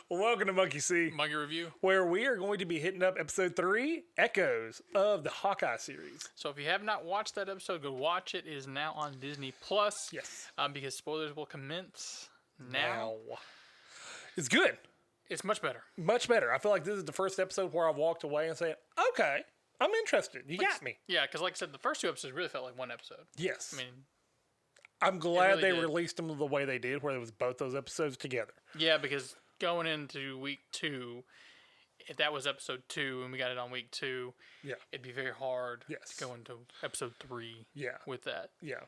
Welcome to Monkey See, Monkey Review. where we are going to be hitting up episode 3, Echoes of the Hawkeye series. So if you have not watched that episode, go watch it. It is now on Disney Plus. Yes. Because spoilers will commence now. It's good. It's much better. Much better. I feel like this is the first episode where I've walked away and said, okay, I'm interested. You got me. Yeah, because like I said, the first 2 episodes really felt like one episode. Yes. I mean, I'm glad really they did. released them the way they did, where it was both those episodes together. yeah, because going into week 2, if that was episode 2 and we got it on week 2, Yeah. it'd be very hard Yes. to go into episode 3 Yeah. with that. Yeah.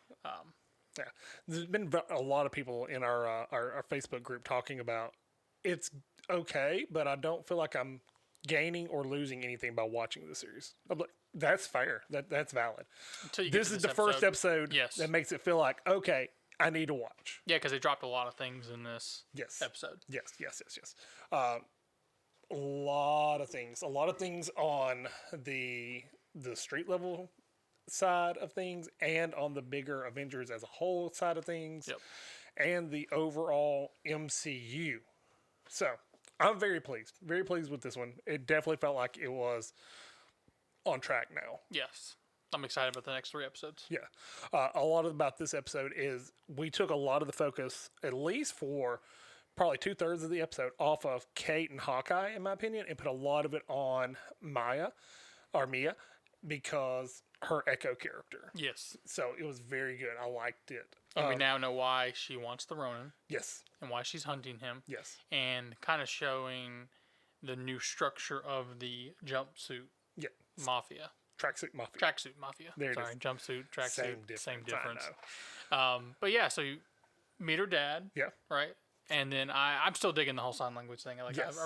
Yeah. There's been a lot of people in our Facebook group talking about it's okay, but I don't feel like I'm gaining or losing anything by watching the series. I'm like, that's fair. That's valid. Until you get This to is the first episode Yes. that makes it feel like, okay, I need to watch. Yeah, because they dropped a lot of things in this Yes. episode. Yes. A lot of things. A lot of things on the street level side of things and on the bigger Avengers as a whole side of things. Yep. And the overall MCU. So, I'm very pleased. Very pleased with this one. It definitely felt like it was on track now. Yes. I'm excited about the next 3 episodes. Yeah. A lot about this episode is we took a lot of the focus, at least for probably 2/3 of the episode, off of Kate and Hawkeye, in my opinion, and put a lot of it on Mia, because her Echo character. Yes. So it was very good. I liked it. And we now know why she wants the Ronin Yes. and why she's hunting him. Yes. And kind of showing the new structure of the jumpsuit Yeah. mafia. Tracksuit Mafia. Tracksuit mafia. There it Sorry, is. jumpsuit, tracksuit, same I difference. know. But yeah, so you meet her dad, Yeah. right? And then I'm still digging the whole sign language thing. Like Yes.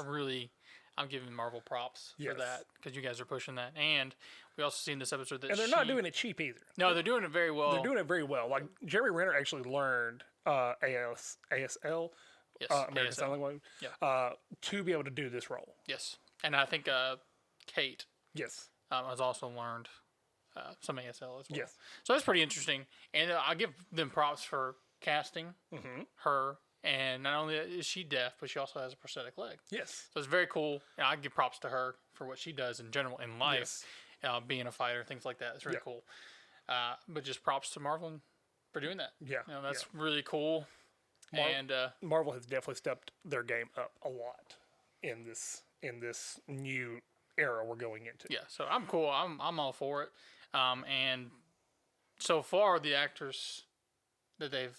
I'm giving Marvel props Yes. for that because you guys are pushing that. And we also see in this episode that And they're not doing it cheap either. No, they're doing it very well. They're doing it very well. Like Jerry Renner actually learned ASL, Yes, American ASL. Sign Language, Yeah. to be able to do this role. Yes, and I think Kate Yes. has also learned some ASL as well. Yes. So that's pretty interesting, and I give them props for casting her. And not only is she deaf, but she also has a prosthetic leg. Yes. So it's very cool. And I give props to her for what she does in general in life, being a fighter, things like that. It's really cool. But just props to Marvel for doing that. Yeah. That's really cool. And Marvel has definitely stepped their game up a lot in this new era we're going into. yeah, so I'm cool. I'm all for it. And so far, the actors that they've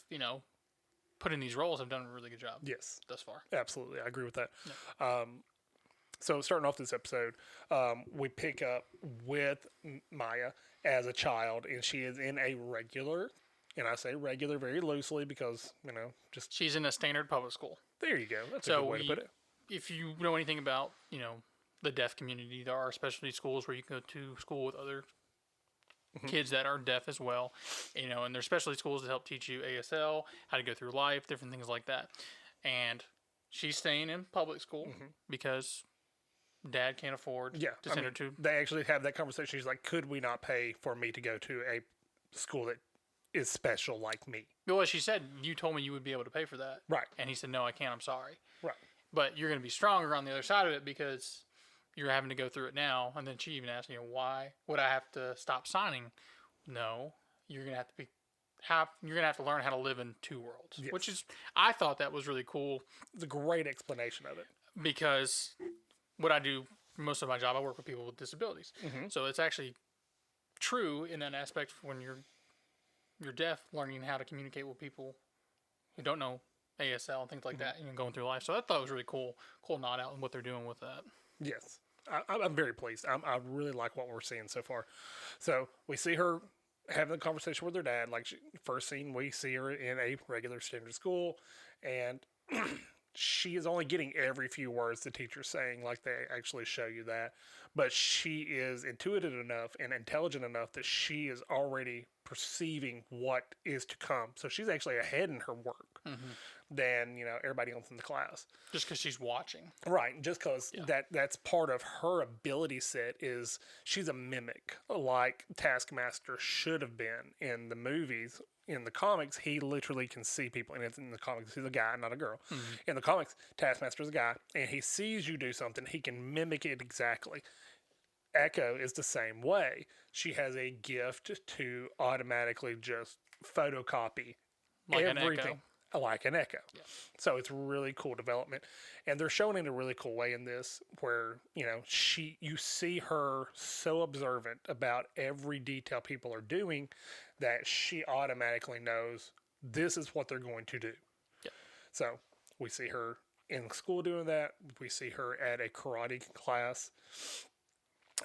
put in these roles have done a really good job. Yes. Thus far. Absolutely, I agree with that. So starting off this episode, we pick up with Maya as a child, and she is in a regular, and I say regular very loosely because just She's in a standard public school. there you go. That's a So good way to put it. If you know anything about, the deaf community, there are specialty schools where you can go to school with other kids that are deaf as well, and there's specialty schools that help teach you ASL, how to go through life, different things like that. And she's staying in public school because dad can't afford Yeah, to send her to. They actually have that conversation. She's like, "Could we not pay for me to go to a school that is special like me?" Well, she said, you told me you would be able to pay for that. Right. And he said, no, I can't, I'm sorry. Right. But you're going to be stronger on the other side of it because you're having to go through it now. And then she even asked, why would I have to stop signing? No, you're going to have to you're going to have to learn how to live in 2 worlds, Yes. which is, I thought that was really cool It's a great explanation of it. because what I do most of my job, I work with people with disabilities. So it's actually true in that aspect when you're deaf, learning how to communicate with people who don't know ASL and things like that, and going through life. So I thought it was really cool nod out and what they're doing with that. Yes. I'm very pleased. I really like what we're seeing so far. So we see her having a conversation with her dad. Like, first scene, we see her in a regular standard school, and she is only getting every few words the teacher's saying, like they actually show you that. But she is intuitive enough and intelligent enough that she is already perceiving what is to come. So she's actually ahead in her work than, everybody else in the class. Just because she's watching. Right, just because that's part of her ability set is she's a mimic, like Taskmaster should have been in the movies in the comics, he literally can see people, and it's in the comics. He's a guy, not a girl. In the comics, Taskmaster's a guy, and he sees you do something, he can mimic it exactly. Echo is the same way. She has a gift to automatically just photocopy Like an everything Echo. like an Echo. Yeah. So it's really cool development, and they're showing it in a really cool way in this, where you see her so observant about every detail people are doing that she automatically knows this is what they're going to do. Yeah. So we see her in school doing that. We see her at a karate class.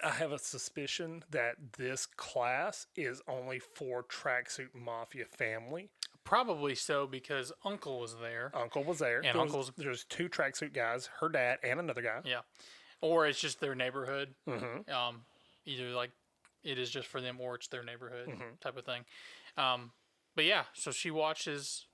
I have a suspicion that this class is only for Tracksuit Mafia family. Probably so, because Uncle was there. Uncle was there. And there's 2 tracksuit guys, her dad and another guy. Yeah. Or it's just their neighborhood. Mm-hmm. Either like it is just for them, or it's their neighborhood type of thing. But yeah, so she watches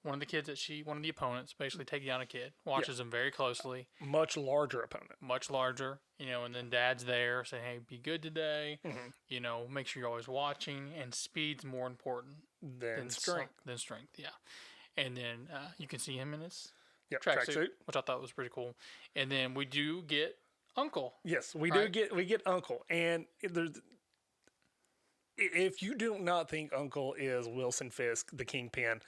one of the opponents basically take down a kid, watches him very closely. Much larger opponent. Much larger, and then Dad's there saying, hey, be good today. Make sure you're always watching, and speed's more important than strength. Yeah. And then you can see him in his tracksuit, which I thought was pretty cool. And then we do get Uncle. Yes, we get Uncle. And if you do not think Uncle is Wilson Fisk, the Kingpin,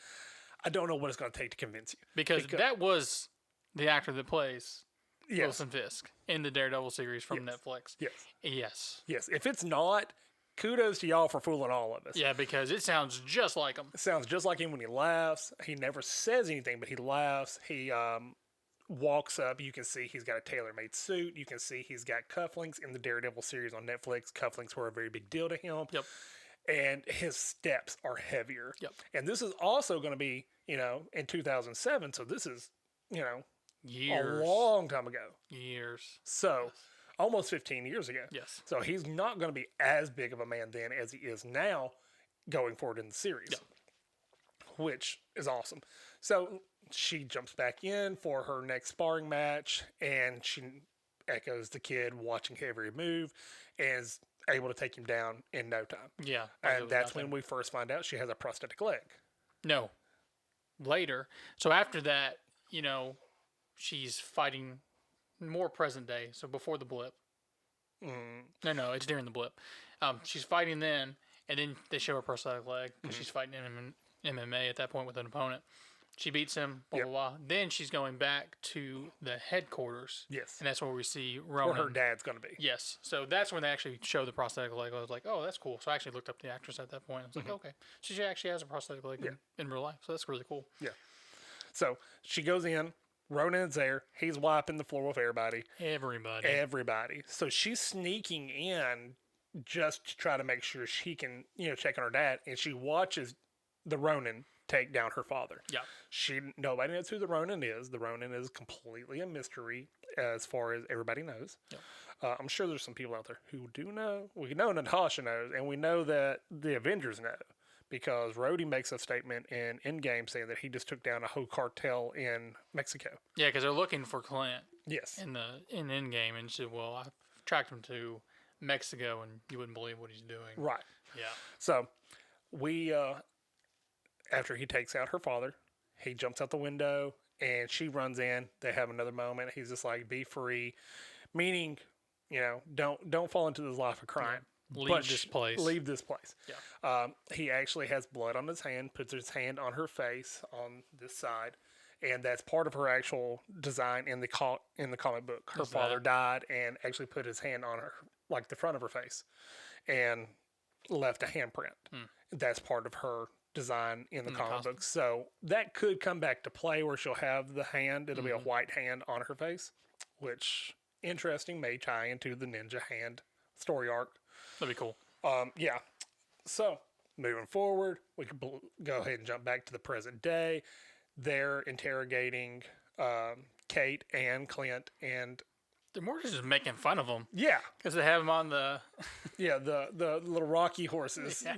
I don't know what it's going to take to convince you. Because that was the actor that plays Wilson Fisk in the Daredevil series from Netflix. Yes. If it's not, kudos to y'all for fooling all of us. Yeah, because it sounds just like him. It sounds just like him when he laughs. He never says anything, but he laughs. He walks up. You can see he's got a tailor-made suit. You can see he's got cufflinks in the Daredevil series on Netflix. Cufflinks were a very big deal to him. Yep. And his steps are heavier. Yep. And this is also going to be, in 2007. So this is, years. A long time ago. Years. So almost 15 years ago. Yes. So he's not going to be as big of a man then as he is now going forward in the series. Yep. Which is awesome. So she jumps back in for her next sparring match, and she echoes the kid watching every move and is able to take him down in no time. Yeah. And that's when we first find out she has a prosthetic leg. No. Later. So after that, she's fighting more present day. So before the blip. No, it's during the blip. She's fighting then, and then they show her prosthetic leg because she's fighting in MMA at that point with an opponent. She beats him, blah, blah, blah. Then she's going back to the headquarters. Yes. And that's where we see Ronin. Where her dad's going to be. Yes. So that's when they actually show the prosthetic leg. I was like, oh, that's cool. So I actually looked up the actress at that point. I was like, okay. So she actually has a prosthetic leg in real life. So that's really cool. Yeah. So she goes in. Ronin's there. He's wiping the floor with everybody. Everybody. So she's sneaking in just to try to make sure she can, check on her dad. And she watches the Ronin take down her father. Yeah. Nobody knows who the Ronin is. The Ronin is completely a mystery as far as everybody knows. Yeah. I'm sure there's some people out there who do know. We know Natasha knows, and we know that the Avengers know, because Rhodey makes a statement in Endgame saying that he just took down a whole cartel in Mexico. Yeah, because they're looking for Clint. Yes. In Endgame, and said, well, I've tracked him to Mexico, and you wouldn't believe what he's doing. Right. Yeah. So we... after he takes out her father, he jumps out the window, and she runs in. They have another moment. He's just like, be free, meaning, don't fall into this life of crime. Yeah. Leave this place. Yeah. He actually has blood on his hand, puts his hand on her face on this side, and that's part of her actual design in the comic book. Her father died and actually put his hand on her, like the front of her face, and left a handprint. That's part of her design in the comic book. So that could come back to play where she'll have the hand. It'll be a white hand on her face, which, interesting, may tie into the ninja hand story arc. That'd be cool. Yeah. So moving forward, we could go ahead and jump back to the present day. They're interrogating Kate and Clint, and they're more just making fun of them. Yeah. Because they have them on the... the little rocky horses. Yeah.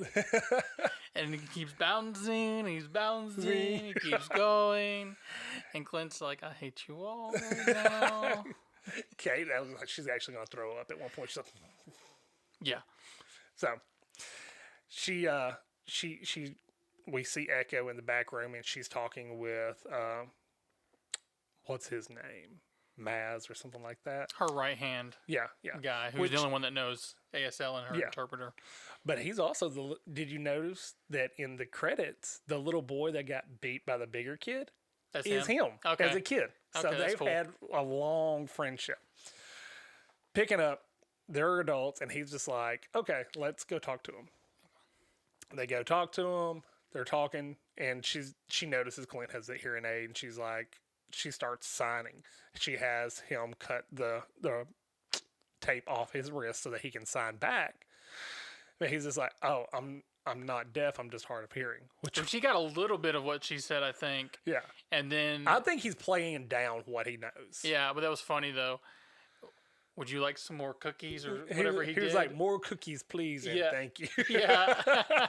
And he keeps bouncing, he keeps going. And Clint's like, I hate you all right now. Kate, that was like she's actually going to throw up at one point. Yeah. So, she we see Echo in the back room, and she's talking with what's his name, Maz or something like that. Her right hand Yeah, guy, who's the only one that knows ASL and her interpreter. But he's also Did you notice that in the credits, the little boy that got beat by the bigger kid is him okay. as a kid. So they've had a long friendship. Picking up, they're adults, and he's just like, okay, let's go talk to him. They go talk to him. They're talking, and she notices Clint has the hearing aid, and she's like, she starts signing. She has him cut the tape off his wrist so that he can sign back. But he's just like, oh, I'm not deaf. I'm just hard of hearing. Which she got a little bit of what she said, I think. Yeah. And then I think he's playing down what he knows. Yeah, but that was funny though. Would you like some more cookies or whatever he did? He was like, more cookies, please, and thank you. Yeah.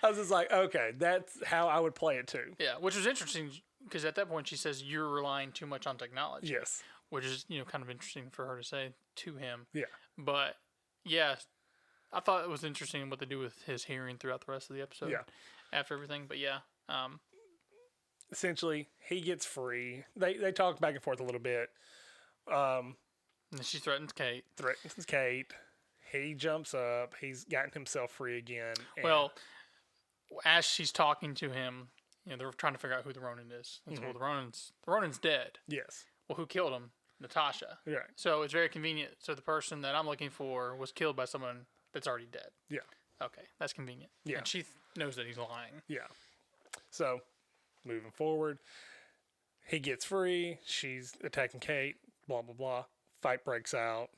I was just like, okay, that's how I would play it too. Yeah, which was interesting because at that point she says you're relying too much on technology. Yes. Which is, kind of interesting for her to say to him. Yeah. But, yeah, I thought it was interesting what they do with his hearing throughout the rest of the episode. Yeah. After everything, but yeah. Essentially, he gets free. They talk back and forth a little bit. And she threatens Kate. He jumps up. He's gotten himself free again. Well, as she's talking to him, they're trying to figure out who the Ronin is. And well, the Ronin's dead. Yes. Well, who killed him? Natasha. Right. So it's very convenient. So the person that I'm looking for was killed by someone that's already dead. Yeah. Okay, that's convenient. Yeah. And she knows that he's lying. Yeah. So, moving forward, he gets free. She's attacking Kate. Blah blah blah. Fight breaks out.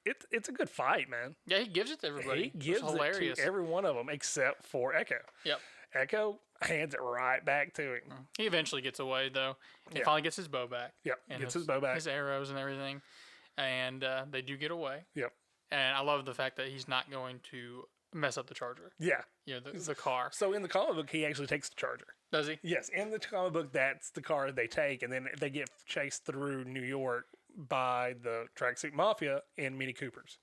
It's a good fight, man. Yeah, he gives it to everybody. He gives it to every one of them except for Echo. Yep. Echo hands it right back to him. He eventually gets away, though. He finally gets his bow back. Yep. Gets his bow back. His arrows and everything. And they do get away. Yep. And I love the fact that he's not going to mess up the charger. Yeah. The car. So in the comic book, he actually takes the charger. Does he? Yes. In the comic book, that's the car they take, and then they get chased through New York by the Tracksuit Mafia in Mini Coopers.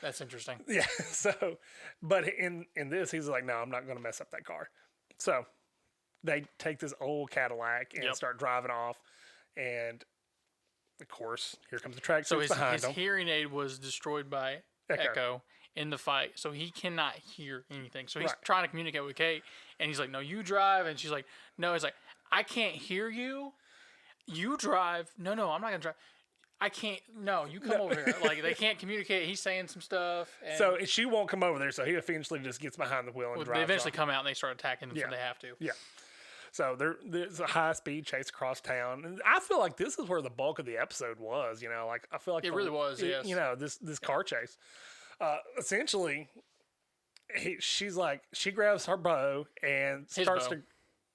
That's interesting. Yeah. So, but in this, he's like, no, I'm not going to mess up that car. So they take this old Cadillac and start driving off, and of course, here comes the tracksuit behind him. His hearing aid was destroyed by Echo in the fight, so he cannot hear anything. So he's trying to communicate with Kate, and he's like, no, you drive. And she's like, no. He's like, I can't hear you. You drive. No, I'm not going to drive. I can't. No, you come over here. Like, they can't communicate. He's saying some stuff. And so she won't come over there, so he eventually just gets behind the wheel and drives They eventually off. come out, and they start attacking them, so they have to. Yeah. So there's a high-speed chase across town. And I feel like this is where the bulk of the episode was, like I feel like it really was, yes. This car chase. Essentially, she grabs her bow and starts to...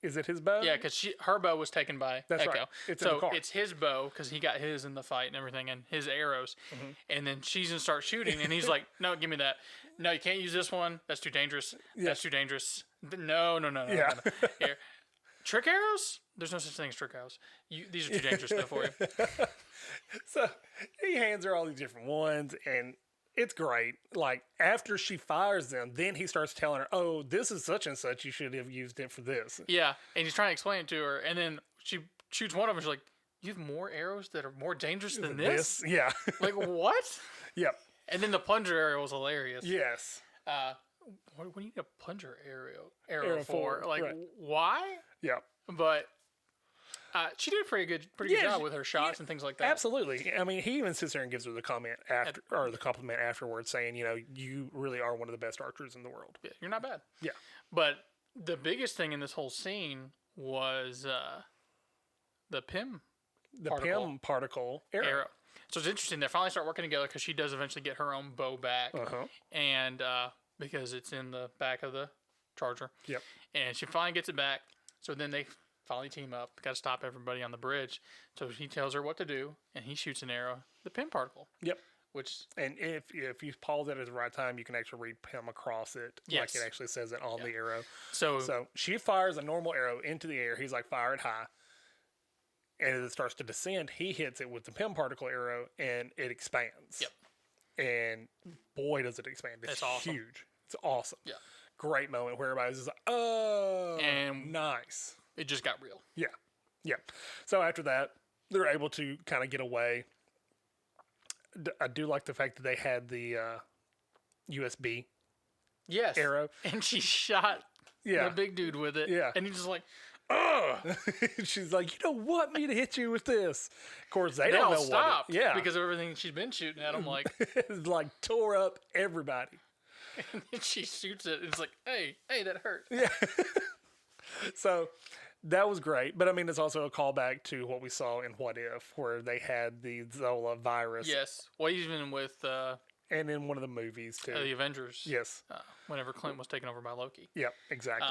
Is it his bow? Yeah, because her bow was taken by That's Echo. Right. It's in the car. It's his bow because he got his in the fight and everything, and his arrows. Mm-hmm. And then she's going to start shooting, and he's like, no, give me that. No, you can't use this one. That's too dangerous. Yeah. That's too dangerous. No. Yeah. No. Here. Trick arrows? There's no such thing as trick arrows. These are too dangerous stuff for you. So he hands her all these different ones, and it's great. Like, after she fires them, then he starts telling her, oh, this is such and such. You should have used it for this. Yeah, and he's trying to explain it to her, and then she shoots one of them. She's like, you have more arrows that are more dangerous than this? Yeah. Like, what? Yep. And then the plunger arrow was hilarious. Yes. What do you need a plunger arrow for? Like, why? Yeah. But she did a pretty good job with her shots and things like that. Absolutely. I mean, he even sits there and gives her the compliment afterwards, saying, you really are one of the best archers in the world. Yeah, you're not bad. Yeah. But the biggest thing in this whole scene was the PIM particle arrow. So it's interesting. They finally start working together because she does eventually get her own bow back. Uh-huh. And because it's in the back of the charger. Yep. And she finally gets it back. So then they finally team up. Got to stop everybody on the bridge. So he tells her what to do, and he shoots an arrow, the PIM particle. Yep. Which, and if you pause it at the right time, you can actually read PIM across it. Yes. Like it actually says it on the arrow. So she fires a normal arrow into the air. He's like, fire it high. And as it starts to descend, he hits it with the PIM particle arrow, and it expands. Yep. And boy, does it expand. It's awesome. Huge. It's awesome. Yeah. great moment where everybody's just like, oh, And nice. it just got real. Yeah. Yeah. So after that, they're able to kind of get away. I do like the fact that they had the USB Yes. arrow. And she shot the big dude with it. Yeah. And he's just like, ugh. She's like, you don't want me to hit you with this. Of course, they don't all know stopped. what it, yeah. Because of everything she's been shooting at him. Like, It's like tore up everybody. and then she shoots it. And it's like, hey, that hurt. Yeah. So that was great. But I mean, it's also a callback to what we saw in What If, where they had the Zola virus. Yes. Well, even with And in one of the movies, too. the Avengers. Yes. Whenever Clint was taken over by Loki. Yep, exactly.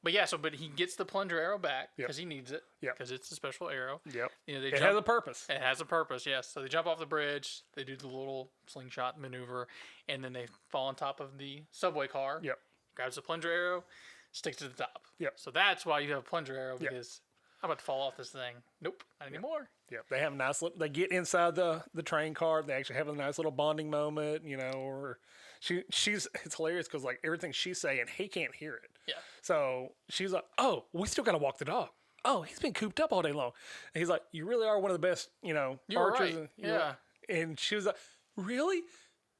But he gets the plunger arrow back because he needs it. Yep. Because it's a special arrow. Yep. You know, it has a purpose. It has a purpose, yes. So they jump off the bridge, they do the little slingshot maneuver, and then they fall on top of the subway car. Yep. Grabs the plunger arrow, sticks to the top. Yep. So that's why you have a plunger arrow, because I'm about to fall off this thing. Nope, not anymore. Yep. They have a nice little, they get inside the train car. They actually have a nice little bonding moment, you know, or she's, it's hilarious because like everything she's saying, he can't hear it. Yeah. So she's like, oh, we still got to walk the dog. Oh, he's been cooped up all day long. And he's like, you really are one of the best, you know, You're archers. right. And, And she was like, really?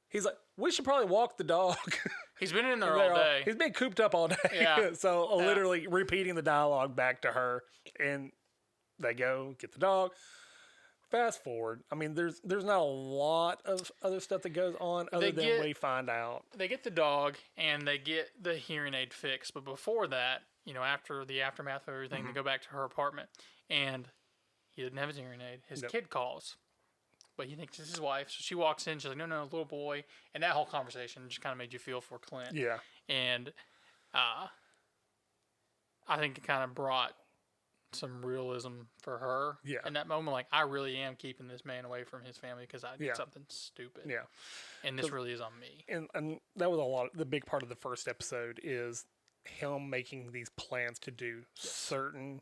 He's like, we should probably walk the dog. He's been in there all day. He's been cooped up all day. Yeah. So literally repeating the dialogue back to her, and they go get the dog. Fast forward. I mean, there's not a lot of other stuff that goes on other than we find out. They get the dog and they get the hearing aid fixed. But before that, you know, after the aftermath of everything, they go back to her apartment and he didn't have his hearing aid. His kid calls, but he thinks it's his wife. So she walks in. She's like, no, little boy. And that whole conversation just kind of made you feel for Clint. Yeah. And I think it kind of brought some realism for her in that moment. Like, I really am keeping this man away from his family because I did something stupid. Yeah. And this really is on me. And that was the big part of the first episode is him making these plans to do certain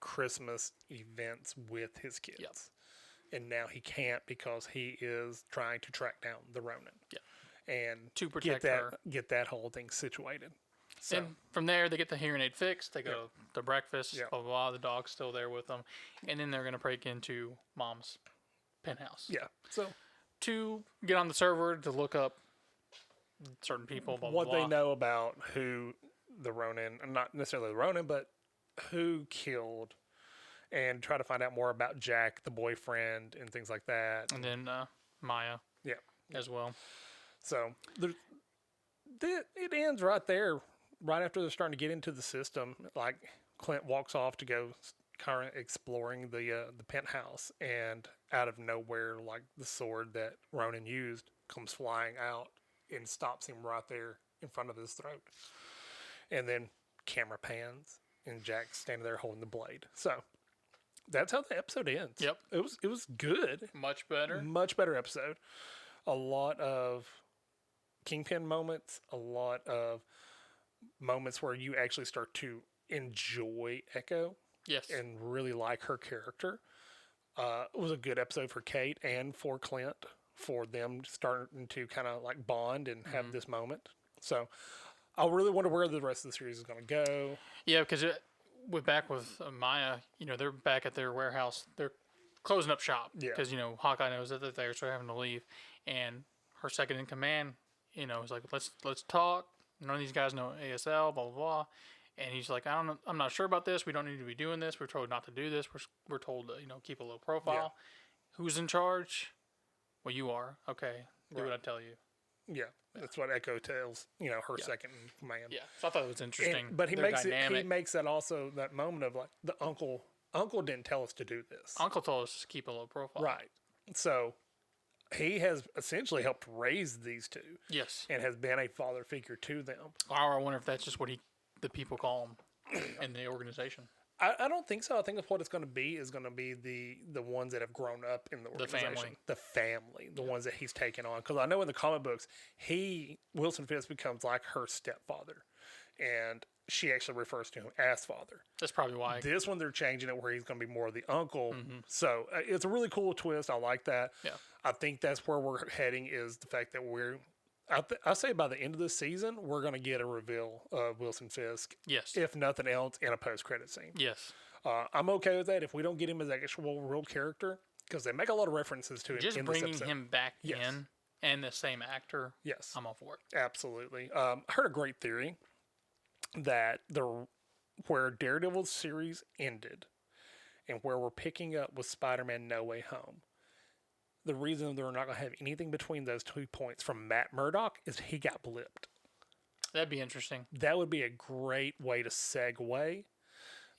Christmas events with his kids. Yep. And now he can't because he is trying to track down the Ronin. Yeah. And to protect her. Get that whole thing situated. So, and from there, they get the hearing aid fixed. They go to breakfast, blah, blah, blah. The dog's still there with them. And then they're going to break into Mom's penthouse. Yeah. So, to get on the server to look up certain people, blah, what blah, blah. they know about who the Ronin, not necessarily the Ronin, but who killed, and try to find out more about Jack, the boyfriend, and things like that. And then Maya as well. So, it ends right there. Right after they're starting to get into the system, like Clint walks off to go kind of exploring the penthouse, and out of nowhere, like the sword that Ronin used comes flying out and stops him right there in front of his throat. And then camera pans, and Jack's standing there holding the blade. So that's how the episode ends. Yep, it was good. Much better episode. A lot of Kingpin moments. A lot of moments where you actually start to enjoy Echo. Yes. And really like her character. It was a good episode for Kate and for Clint, for them starting to kind of like bond and have this moment. So I really wonder where the rest of the series is going to go. Yeah, because we're back with Maya. You know, they're back at their warehouse. They're closing up shop because, you know, Hawkeye knows that they're there, so they're having to leave. And her second in command, you know, is like, let's talk. None of these guys know ASL, blah, blah, blah. And he's like, I'm not sure about this. We don't need to be doing this. We're told not to do this. We're told to, you know, keep a low profile. Yeah. Who's in charge? Well, you are. Okay. Do what I tell you. Yeah. That's what Echo tells, you know, her second in command. Yeah. So I thought it was interesting. But he makes that also that moment of like, the uncle didn't tell us to do this. Uncle told us to keep a low profile. Right. So he has essentially helped raise these two. Yes. And has been a father figure to them. I wonder if that's just what the people call him in the organization. I don't think so. I think what it's going to be is going to be the ones that have grown up in the organization. The family. The ones that he's taken on. Because I know in the comic books, Wilson Fisk becomes like her stepfather. And she actually refers to him as father. That's probably why. This one, they're changing it where he's going to be more of the uncle. Mm-hmm. So it's a really cool twist. I like that. Yeah. I think that's where we're heading, is the fact that I say by the end of the season, we're going to get a reveal of Wilson Fisk, Yes. if nothing else, in a post-credit scene. Yes. I'm okay with that if we don't get him as an actual real character, because they make a lot of references to him Just in this bringing episode. him back Yes. in and the same actor. Yes. I'm all for it. Absolutely. I heard a great theory that where Daredevil's series ended and where we're picking up with Spider-Man No Way Home, the reason they're not going to have anything between those 2 points from Matt Murdock is he got blipped. That'd be interesting. That would be a great way to segue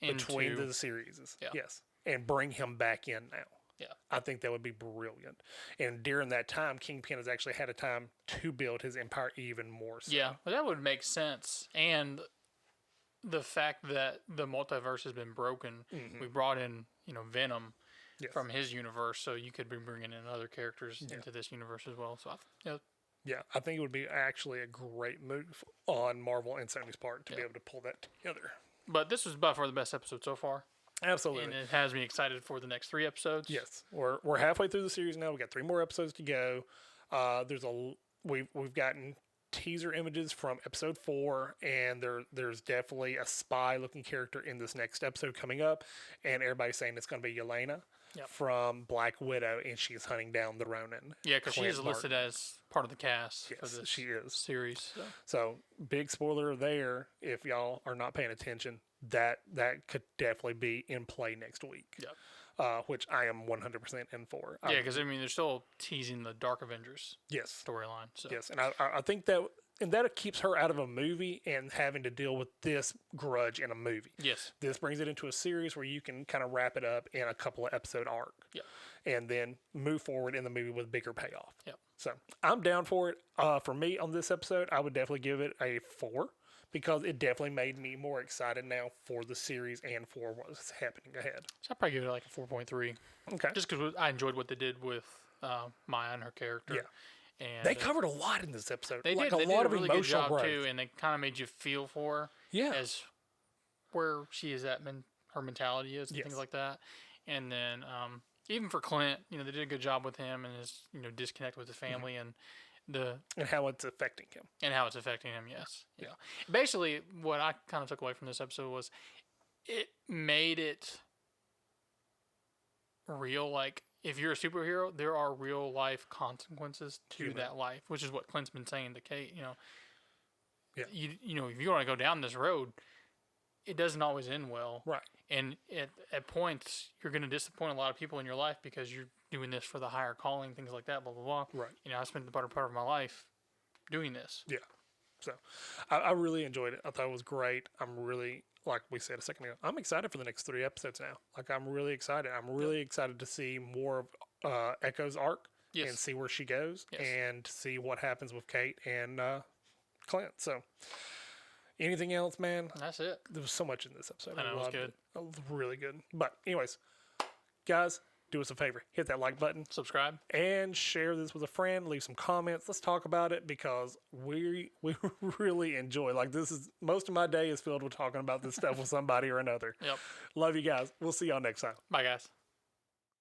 between the series. Yeah. Yes. And bring him back in now. Yeah. I think that would be brilliant. And during that time, Kingpin has actually had a time to build his empire even more so. Yeah, well, that would make sense. And the fact that the multiverse has been broken, we brought in, Venom from his universe, so you could be bringing in other characters into this universe as well. So, Yeah, I think it would be actually a great move on Marvel and Sony's part to be able to pull that together. But this was by far the best episode so far. Absolutely. And it has me excited for the next 3 episodes. Yes, we're halfway through the series now. We got 3 more episodes to go. We've gotten teaser images from episode 4, and there's definitely a spy-looking character in this next episode coming up, and everybody's saying it's going to be Yelena from Black Widow, and she's hunting down the Ronin. Yeah, because she is listed as part of the cast for Yes, this she is. series. So big spoiler there. If y'all are not paying attention, that could definitely be in play next week. Yep. Which I am 100% in for. Yeah, because they're still teasing the Dark Avengers storyline. So. Yes, and I think that keeps her out of a movie and having to deal with this grudge in a movie. Yes. This brings it into a series where you can kind of wrap it up in a couple of episode arc. Yep. And then move forward in the movie with bigger payoff. Yep. So I'm down for it. For me on this episode, I would definitely give it a 4 because it definitely made me more excited now for the series and for what's happening ahead. So I'd probably give it like a 4.3. Okay. Just because I enjoyed what they did with Maya and her character. Yeah. And They covered a lot in this episode. They like did. They a lot did of a really good emotional job growth. too, and they kind of made you feel for her. Yeah. As where she is at, her mentality is, and Yes. things like that. And then even for Clint, they did a good job with him and his disconnect with his family and and how it's affecting him. and how it's affecting him. Yes. Yeah. Basically, what I kind of took away from this episode was it made it real. Like, if you're a superhero, there are real life consequences to that life, which is what Clint's been saying to Kate. Yeah. If you want to go down this road, it doesn't always end well. Right. And at points, you're going to disappoint a lot of people in your life because you're doing this for the higher calling, things like that, blah, blah, blah. Right. I spent the better part of my life doing this. Yeah. So I really enjoyed it. I thought it was great. I'm really, like we said a second ago, I'm excited for the next 3 episodes now. Like, I'm really excited. I'm really excited to see more of Echo's arc and see where she goes and see what happens with Kate and Clint. So anything else, man? That's it. There was so much in this episode. I know, it was good. It was really good. But anyways, guys, do us a favor. Hit that like button. Subscribe. And share this with a friend. Leave some comments. Let's talk about it because we really enjoy. Like, this is most of my day is filled with talking about this stuff with somebody or another. Yep. Love you guys. We'll see y'all next time. Bye, guys.